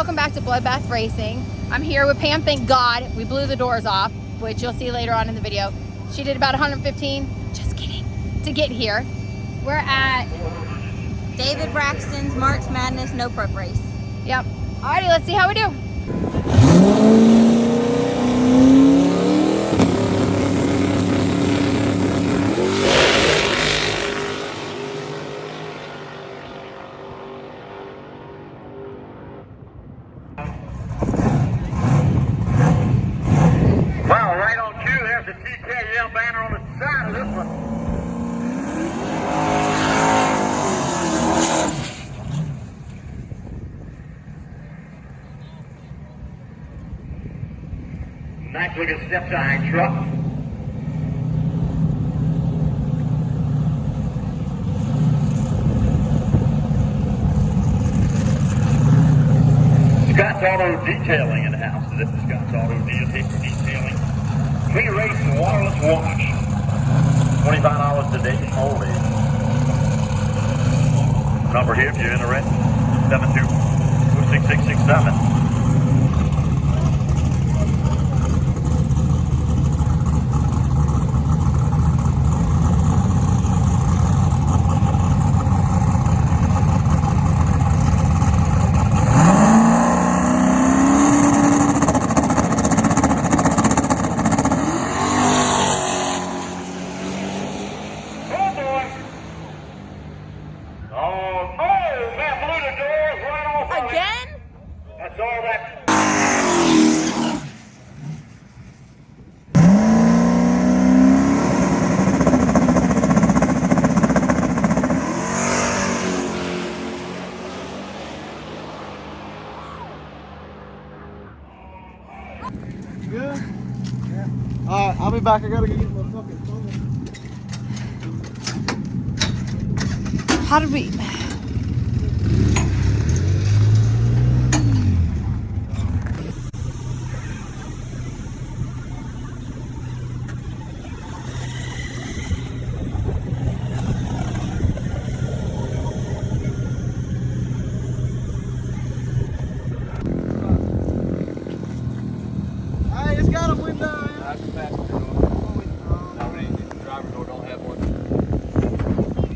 welcome back to Bloodbath Racing. I'm here with Pam. Thank God we blew the doors off, which you'll see later on in the video. She did about 115, just kidding, to get here. We're at David Braxton's March Madness No Prep Race. Yep. Alrighty, let's see how we do. Well, right on cue, there's the TKL banner on the side of this one. Nice looking step side truck. Scott's Auto Detailing in the house. This is Scott's Auto Detailing. Clean race and waterless wash. $25 today only. Number here if you're interested. 722-6667. Good? Yeah. Alright, I'll be back. I gotta go get my fucking phone. How did we...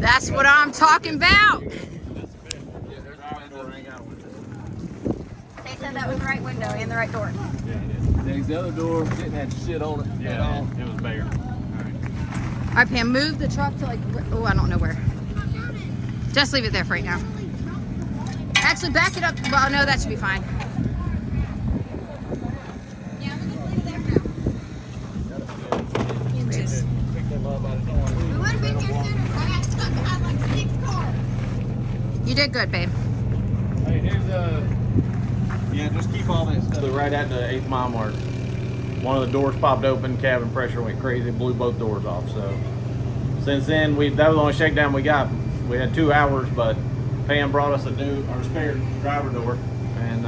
That's what I'm talking about. They said that was the right window and the right door. Yeah, it is. There's the other door didn't have shit on it. Yeah, it was bare. All right, Pam, move the truck to like, oh, I don't know where. Just leave it there for right now. Actually, back it up. Well, no, that should be fine. Yeah, I'm gonna leave it there for now. Inches. We would have been here sooner, but I got stuck behind like 6 cars. You did good, babe. Hey, here's yeah, just keep all that stuff. Right at the 8th mile mark. One of the doors popped open, cabin pressure went crazy, blew both doors off. So since then, that was the only shakedown we got. We had 2 hours, but Pam brought us our spare driver door, and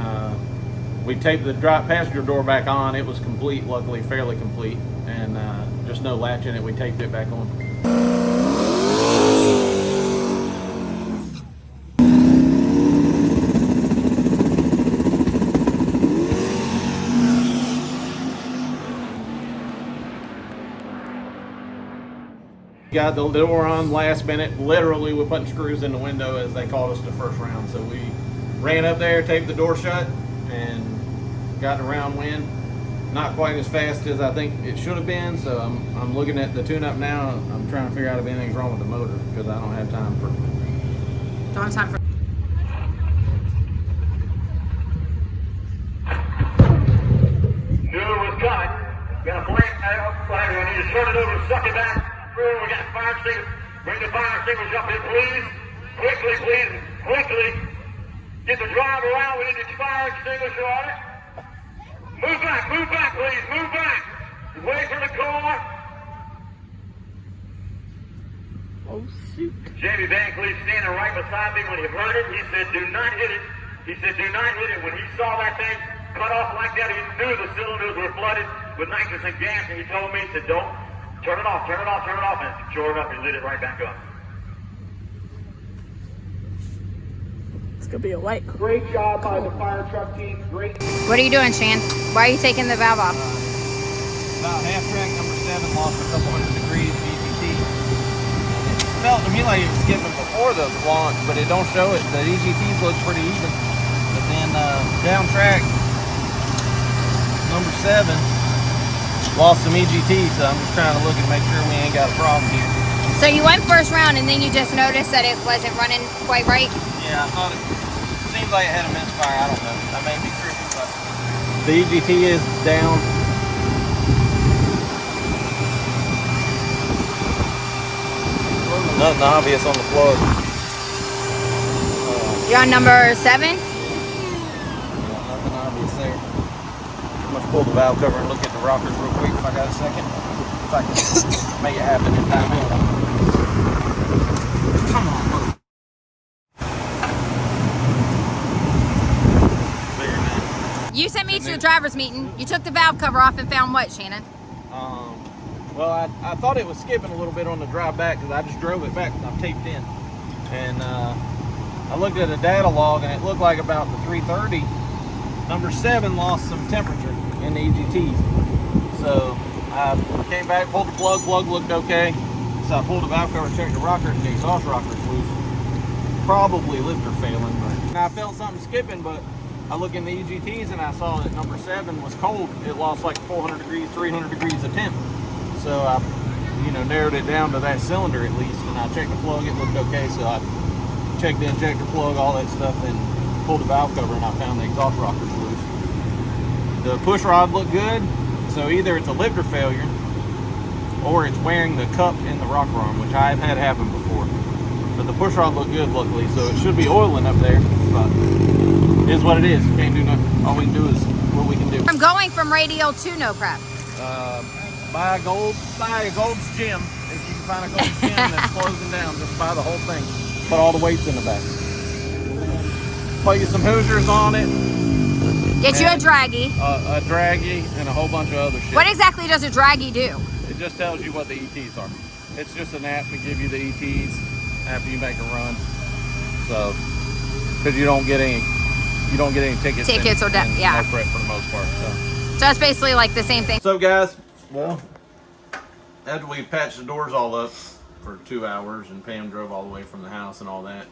we taped the passenger door back on. It was complete, luckily, fairly complete, and just no latch in it. We taped it back on. Got the door on last minute. Literally, we're putting screws in the window as they called us the first round. So we ran up there, taped the door shut, and got the round win. Not quite as fast as I think it should have been. So I'm looking at the tune-up now. I'm trying to figure out if anything's wrong with the motor because I don't have time for. Don't have time for. Knew it was coming. Got a blank flag. We need to turn it over and suck it back. We got fire extinguishers. Bring the fire extinguishers up here, please. Quickly, please. Quickly. Get the driver out. We need the fire extinguisher on it. Move back, please. Move back. Wait for the car. Oh, shoot. Jamie Van Cleef standing right beside me when he heard it. He said, do not hit it. He said, do not hit it. When he saw that thing cut off like that, he knew the cylinders were flooded with nitrogen gas, and he told me, he said, don't. Turn it off, turn it off, turn it off, and sure enough, he lit it right back up. gonna be a white. Great job by the fire truck team. Great. What are you doing, Shan? Why are you taking the valve off? About half track number 7 lost a couple hundred degrees EGT. It felt to me like it was skipping before the launch, but it don't show it. The EGTs look pretty even. But then down track number 7 lost some EGT, so I'm just trying to look and make sure we ain't got a problem here. So you went first round and then you just noticed that it wasn't running quite right? Yeah, I thought it seemed like it had a misfire. I don't know. That may be tricky, but the EGT is down. Nothing obvious on the plug. You're on number 7? Nothing obvious there. I'm gonna pull the valve cover and look at the rockers real quick if I got a second. If I can make it happen in time. Come on, move. Bigger than. You sent me to the driver's meeting. You took the valve cover off and found what, Shannon? Well, I thought it was skipping a little bit on the drive back because I just drove it back and I'm taped in. And I looked at a data log and it looked like about the 330, number 7 lost some temperature in the EGTs. So I came back, pulled the plug looked okay. So I pulled the valve cover, checked the rocker, and the exhaust rocker's loose. Probably lifter failing. But I felt something skipping, but I looked in the EGTs and I saw that number 7 was cold. It lost like 400 degrees, 300 degrees of temp. So I, narrowed it down to that cylinder at least, and I checked the plug, it looked okay. So I checked the injector plug, all that stuff, and pulled the valve cover, and I found the exhaust rockers loose. The push rod looked good, so either it's a lifter failure, or it's wearing the cup in the rocker arm, which I've had happen before. But the push rod looked good, luckily, so it should be oiling up there, but it is what it is. Can't do nothing. All we can do is what we can do. I'm going from radial to no prep. Buy a Gold's Gym. If you can find a Gold's Gym that's closing down, just buy the whole thing. Put all the weights in the back. Plug you some Hoosiers on it. Get you a draggy. A draggy and a whole bunch of other shit. What exactly does a draggy do? It just tells you what the ETs are. It's just an app to give you the ETs after you make a run. So, because you don't get any tickets. Yeah. No prep for the most part. So it's basically like the same thing. So guys, well, after we patched the doors all up for 2 hours and Pam drove all the way from the house and all that.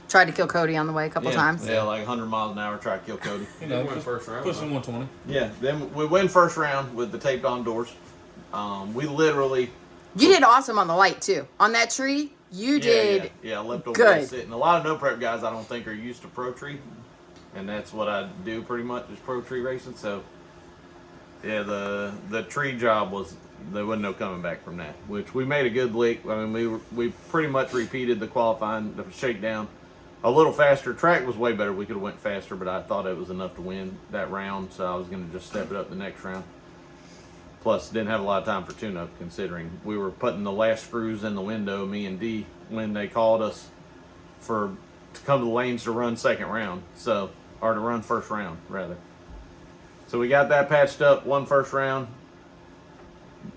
Tried to kill Cody on the way a couple times. Yeah, like 100 miles an hour, tried to kill Cody. Went first round. Pushing 120. Yeah, then we win first round with the taped on doors. We literally... You did awesome on the light too. On that tree, you did Yeah, I left over good. sitting. A lot of no prep guys I don't think are used to pro tree. And that's what I do pretty much is pro tree racing. So yeah, the tree job was, there wasn't no coming back from that, which we made a good lick. I mean, we pretty much repeated the qualifying, the shakedown. A little faster. Track was way better. We could have went faster, but I thought it was enough to win that round, so I was going to just step it up the next round. Plus, didn't have a lot of time for tune-up, considering we were putting the last screws in the window, me and D, when they called us to come to the lanes to run second round, or to run first round, rather. So we got that patched up, won first round.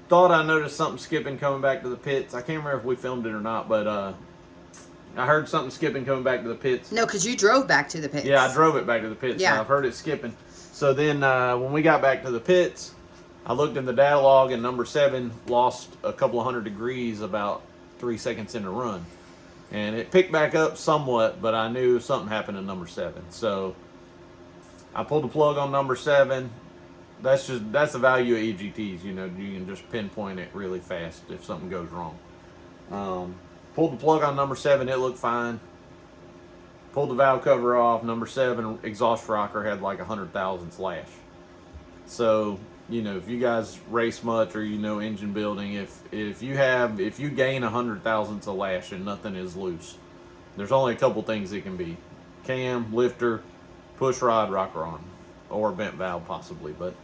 Thought I noticed something skipping coming back to the pits. I can't remember if we filmed it or not, but I heard something skipping coming back to the pits. No, because you drove back to the pits. Yeah, I drove it back to the pits. Yeah. So I've heard it skipping. So then when we got back to the pits, I looked in the data log and number 7 lost a couple of 100 degrees about 3 seconds in the run. And it picked back up somewhat, but I knew something happened to number 7. So I pulled the plug on number 7. That's the value of EGTs. You can just pinpoint it really fast if something goes wrong. Pulled the plug on number 7, it looked fine. Pulled the valve cover off. Number 7 exhaust rocker had like 100 thousandths lash. So, if you guys race much or engine building, if you gain 100 thousandths of lash and nothing is loose, there's only a couple things it can be: cam, lifter, push rod, rocker arm, or bent valve possibly. But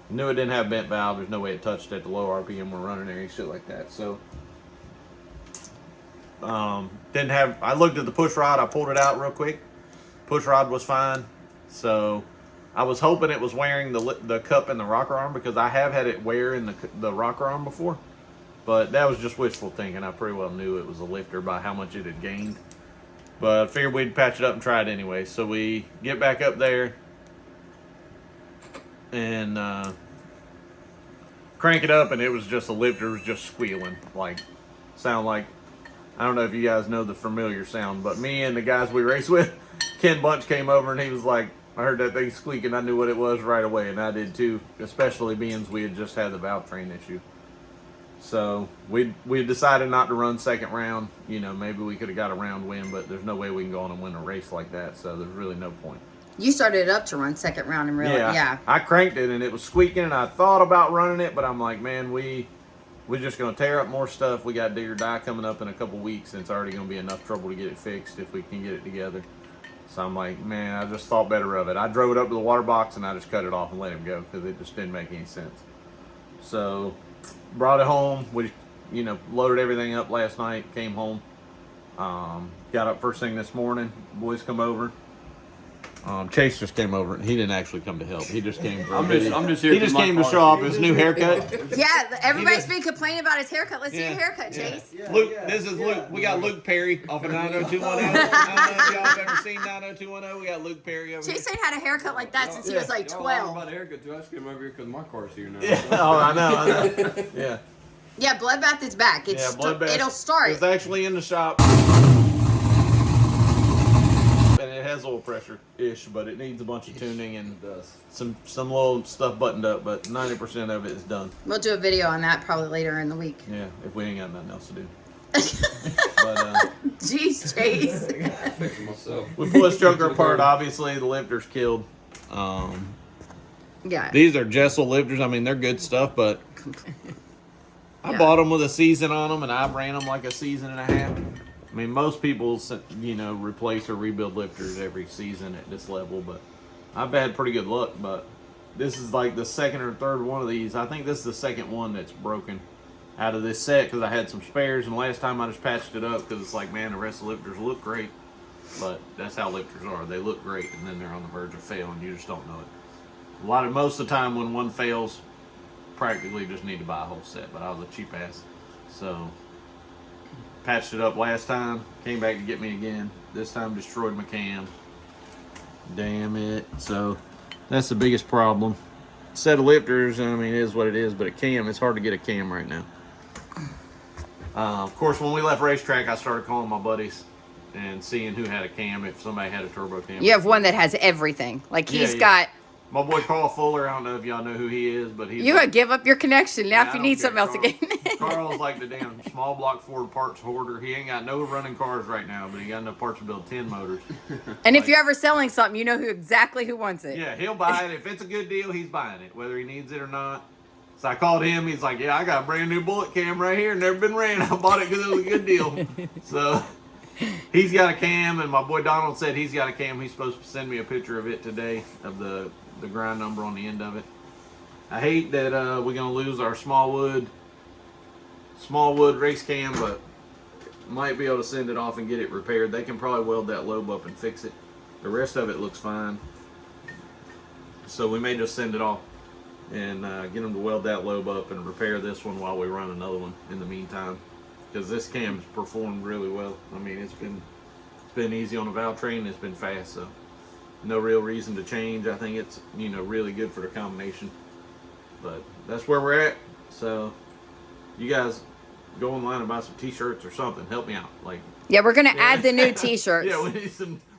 I knew it didn't have bent valve. There's no way it touched at the low RPM we're running there, shit like that. So. I looked at the push rod, I pulled it out real quick. Push rod was fine. So I was hoping it was wearing the cup in the rocker arm, because I have had it wear in the rocker arm before. But that was just wishful thinking. I pretty well knew it was a lifter by how much it had gained. But I figured we'd patch it up and try it anyway. So we get back up there and crank it up, and it was just the lifter was just squealing, like sound like, I don't know if you guys know the familiar sound, but me and the guys we race with, Ken Bunch came over and he was like, I heard that thing squeaking, I knew what it was right away, and I did too, especially being we had just had the valve train issue. So we decided not to run second round. You know, maybe we could have got a round win, but there's no way we can go on and win a race like that, so there's really no point. You started it up to run second round and really, yeah. I cranked it and it was squeaking, and I thought about running it, but I'm like, man, we're just going to tear up more stuff. We got Dig or Die coming up in a couple weeks, and it's already going to be enough trouble to get it fixed if we can get it together. So I'm like, man, I just thought better of it. I drove it up to the water box and I just cut it off and let him go because it just didn't make any sense. So brought it home. We, loaded everything up last night, came home. Got up first thing this morning. Boys come over. Chase just came over, and he didn't actually come to help. He just came for I'm just here. He just came to show off his new haircut. Yeah, everybody's been complaining about his haircut. Let's see your haircut, Chase. Yeah. Luke, this is Luke. We got Luke Perry off of 90210. I don't know if y'all have ever seen 90210. We got Luke Perry over Chase here. ain't had a haircut like that since he was like 12. I'm about a haircut too. I just came over here because my car's here now. Yeah. Oh, I know. Yeah. Yeah, Bloodbath is back. Bloodbath. It'll start. It's actually in the shop. It has oil pressure-ish, but it needs a bunch of tuning and some little stuff buttoned up, but 90% of it is done. We'll do a video on that probably later in the week. Yeah, if we ain't got nothing else to do. Jeez, Chase. Fixing myself. We pull this joker apart, obviously. The lifter's killed. Yeah. These are Jessel lifters. I mean, they're good stuff, but I bought them with a season on them, and I ran them like a season and a half. I mean, most people, replace or rebuild lifters every season at this level, but I've had pretty good luck. But this is like the second or third one of these. I think this is the second one that's broken out of this set because I had some spares, and last time I just patched it up because it's like, man, the rest of the lifters look great. But that's how lifters are. They look great, and then they're on the verge of failing. You just don't know it. Most of the time when one fails, practically just need to buy a whole set, but I was a cheap ass. So patched it up last time, came back to get me again. This time destroyed my cam. Damn it. So that's the biggest problem. Set of lifters, I mean, it is what it is, but a cam, it's hard to get a cam right now. Of course, when we left racetrack, I started calling my buddies and seeing who had a cam, if somebody had a turbo cam. You have one that has everything. Like he's got. My boy Carl Fuller, I don't know if y'all know who he is, but he's... You gotta give up your connection now if you need something else again. Carl's like the damn small block Ford parts hoarder. He ain't got no running cars right now, but he got enough parts to build 10 motors. And if you're ever selling something, you know exactly who wants it. Yeah, he'll buy it. If it's a good deal, he's buying it, whether he needs it or not. So I called him. He's like, yeah, I got a brand new bullet cam right here. Never been ran. I bought it because it was a good deal. So he's got a cam, and my boy Donald said he's got a cam. He's supposed to send me a picture of it today, of the grind number on the end of it. I hate that we're gonna lose our Smallwood race cam, but might be able to send it off and get it repaired. They can probably weld that lobe up and fix it. The rest of it looks fine, so we may just send it off and get them to weld that lobe up and repair this one while we run another one in the meantime, because this cam's performed really well. I mean, it's been easy on the valve train. It's been fast, so no real reason to change. I think it's, really good for the combination. But that's where we're at. So you guys go online and buy some t-shirts or something. Help me out. Yeah, we're gonna add the new t-shirts. Yeah,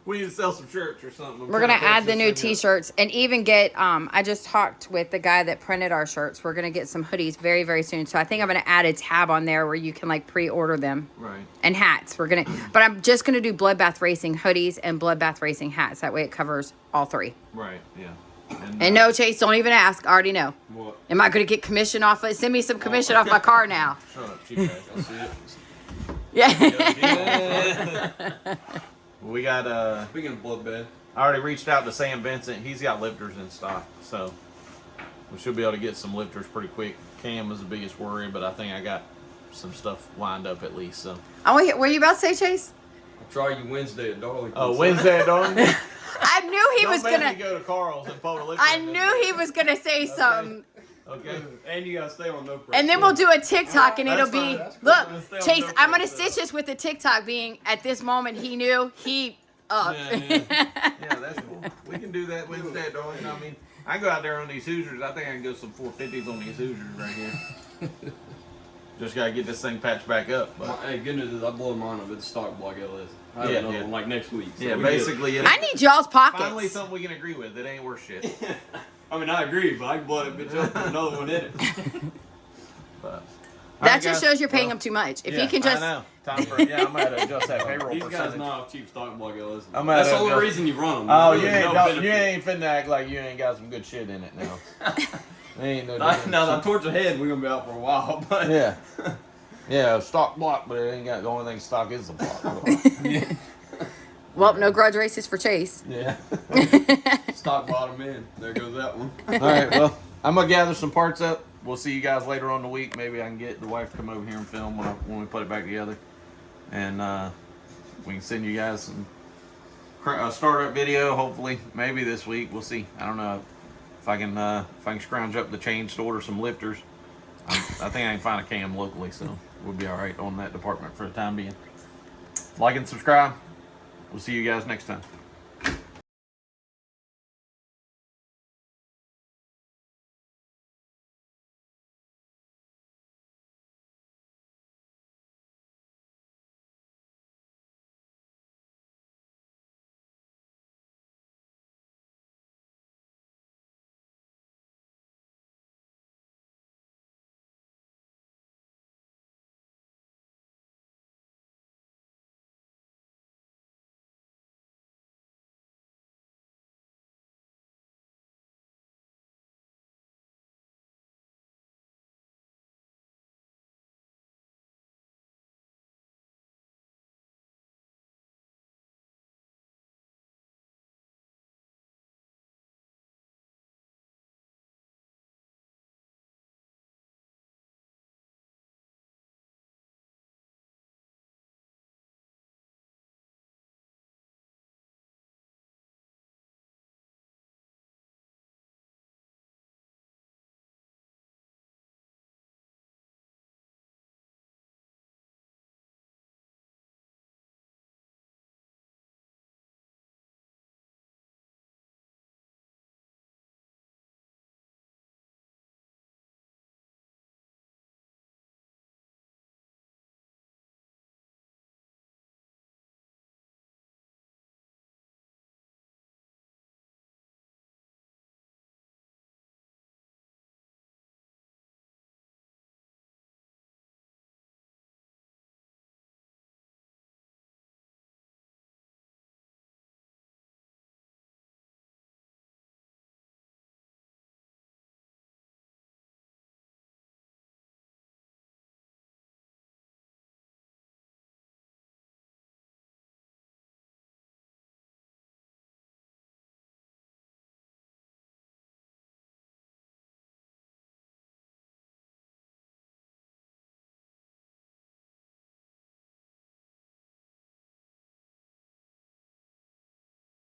we need to sell some shirts or something. We're gonna add the new t-shirts and even get I just talked with the guy that printed our shirts. We're gonna get some hoodies very, very soon. So I think I'm gonna add a tab on there where you can pre-order them. Right. And hats. But I'm just gonna do Bloodbath Racing hoodies and Bloodbath Racing hats. That way it covers all three. Right, yeah. And no, Chase, don't even ask. I already know. What? Am I gonna get commission off it? Send me some commission off my car now. Shut up, cheap ass. I see it. Yeah. We got Speaking of Bloodbath, I already reached out to Sam Vincent. He's got lifters in stock, so we should be able to get some lifters pretty quick. Cam was the biggest worry, but I think I got some stuff lined up at least. So. What were you about to say, Chase? I'll try you Wednesday at Darlington. Oh, Wednesday at Darlington? I knew he was Don't make gonna. me go to Carl's and pull a lifter. I knew he was gonna say something. Okay. And you gotta stay on no prep. And then we'll do a TikTok, and it'll That's be, fine, that's cool. look, Let's stay on Chase, no I'm going to prep, stitch this with the TikTok being, at this moment, he knew, he up. Yeah, that's cool. We can do that Wednesday, darling. I mean, I go out there on these Hoosiers. I think I can go some 450s on these Hoosiers right here. Just gotta get this thing patched back up. But Hey, good news is I blow mine up. It's stock block LS. I have Yeah, another yeah. one like next week. So yeah, we basically, it I need y'all's pockets. finally something we can agree with. It ain't worth shit. good. I mean, I agree, but I can blow that bitch up with another one in it. But That just shows you're paying him too much. If yeah, he can I just, know. Time for yeah, I'm gonna adjust that payroll These guys percentage. not cheap stock block LS. I'm That's at the only a- reason you run them. Oh, There's you really ain't, no you benefit. ain't finna act like you ain't got some good shit in it now. Ain't no Now difference. that towards the head, we're gonna be out for a while. But Yeah. Yeah, stock block, but it ain't got the only thing stock is the block. well, no grudge races for Chase. Yeah. stock bottom in. There goes that one. All right, well, I'm gonna gather some parts up. We'll see you guys later on in the week. Maybe I can get the wife to come over here and film when we put it back together, and we can send you guys some startup video. Hopefully, maybe this week. We'll see. I don't know if I can scrounge up the change to order some lifters. I think I can find a cam locally, so we'll be all right on that department for the time being. Like and subscribe. We'll see you guys next time.